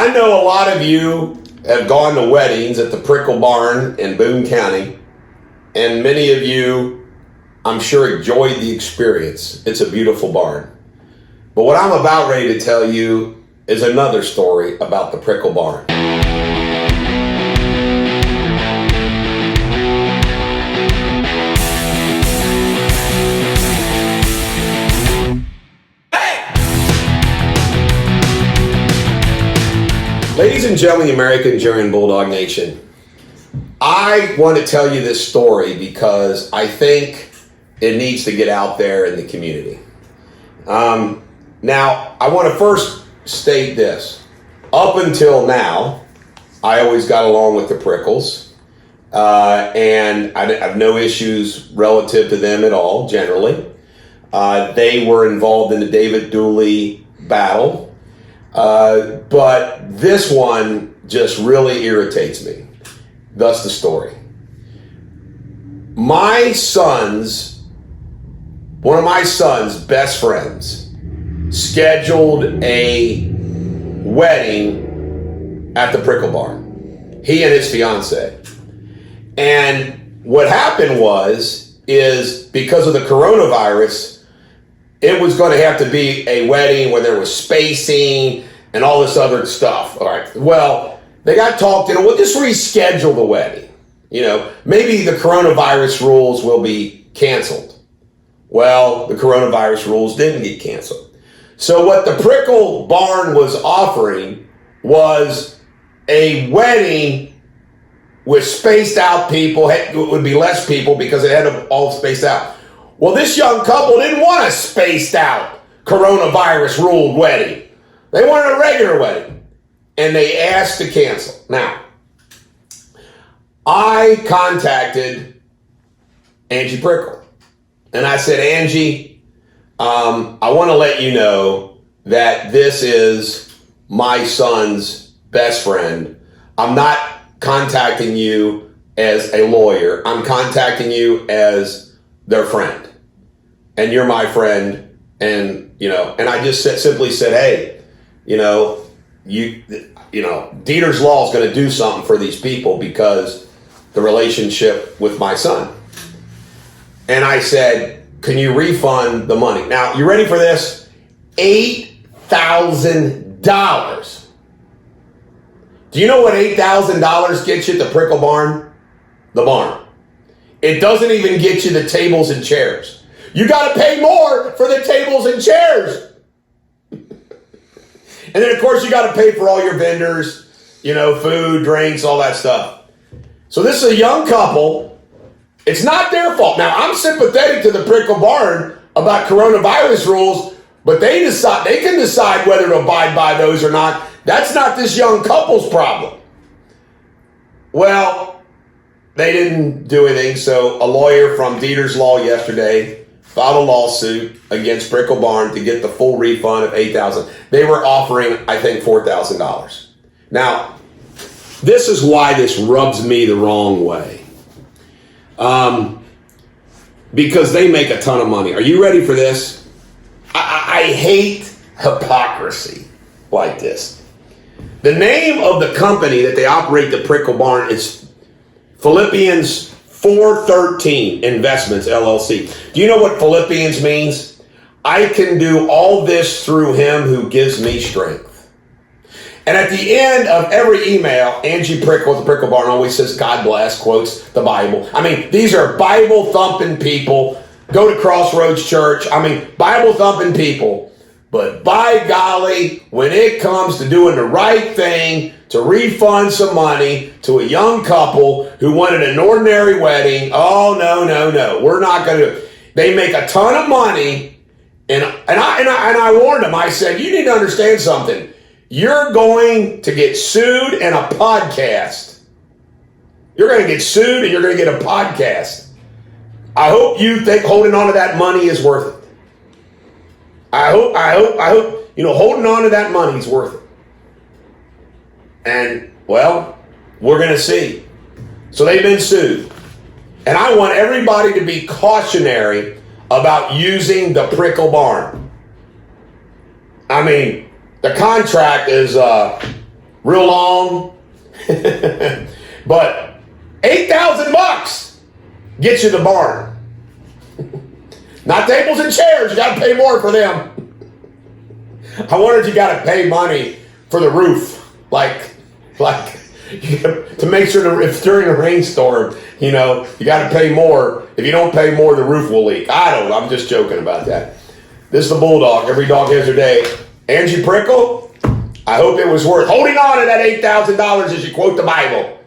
I know a lot of you have gone to weddings at the Prickle Barn in Boone County, and many of you, I'm sure, enjoyed the experience. It's a beautiful barn. But what I'm about ready to tell you is another story about the Prickle Barn. Ladies and gentlemen, the American German Bulldog Nation, I want to tell you this story because I think it needs to get out there in the community. Now, I want to first state this. Up until now, I always got along with the Prickles, and I have no issues relative to them at all, generally. They were involved in the David Dooley battle. But this one just really irritates me. Thus the story. One of my son's best friends scheduled a wedding at the Prickle Barn. He and his fiance. And what happened is because of the coronavirus, it was going to have to be a wedding where there was spacing and all this other stuff. All right. Well, they got talked into, we'll just reschedule the wedding. You know, maybe the coronavirus rules will be canceled. Well, the coronavirus rules didn't get canceled. So what the Prickle Barn was offering was a wedding with spaced out people. It would be less people because it had them all spaced out. Well, this young couple didn't want a spaced out coronavirus ruled wedding. They wanted a regular wedding. And they asked to cancel. Now, I contacted Angie Prickle. And I said, Angie, I want to let you know that this is my son's best friend. I'm not contacting you as a lawyer. I'm contacting you as their friend. And you're my friend. And, and I just simply said, hey, Deters Law is going to do something for these people because the relationship with my son. And I said, can you refund the money? Now, you ready for this? $8,000. Do you know what $8,000 gets you at the Prickle Barn? The barn. It doesn't even get you the tables and chairs. You got to pay more for the tables and chairs. And then, of course, you got to pay for all your vendors, food, drinks, all that stuff. So this is a young couple. It's not their fault. Now, I'm sympathetic to the Prickle Barn about coronavirus rules, but they can decide whether to abide by those or not. That's not this young couple's problem. Well, they didn't do anything, so a lawyer from Deters Law yesterday filed a lawsuit against Prickle Barn to get the full refund of $8,000. They were offering, I think, $4,000. Now, this is why this rubs me the wrong way. Because they make a ton of money. Are you ready for this? I hate hypocrisy like this. The name of the company that they operate the Prickle Barn is Philippians 413 Investments, LLC. Do you know what Philippians means? I can do all this through him who gives me strength. And at the end of every email, Angie Prickle at the Prickle Barn always says, God bless, quotes the Bible. I mean, these are Bible-thumping people. Go to Crossroads Church. I mean, Bible-thumping people. But by golly, when it comes to doing the right thing, to refund some money to a young couple who wanted an ordinary wedding, oh, no. We're not going to. They make a ton of money. And I warned them. I said, you need to understand something. You're going to get sued in a podcast. You're going to get sued and you're going to get a podcast. I hope you think holding on to that money is worth it. I hope, holding on to that money is worth it. And, well, we're going to see. So they've been sued. And I want everybody to be cautionary about using the Prickle Barn. I mean, the contract is real long. But $8,000 gets you the barn. Not tables and chairs. You got to pay more for them. I wonder if you got to pay money for the roof, like to make sure if during a rainstorm, you got to pay more. If you don't pay more, the roof will leak. I don't know. I'm just joking about that. This is the Bulldog. Every dog has their day. Angie Prickle, I hope it was worth holding on to that $8,000 as you quote the Bible.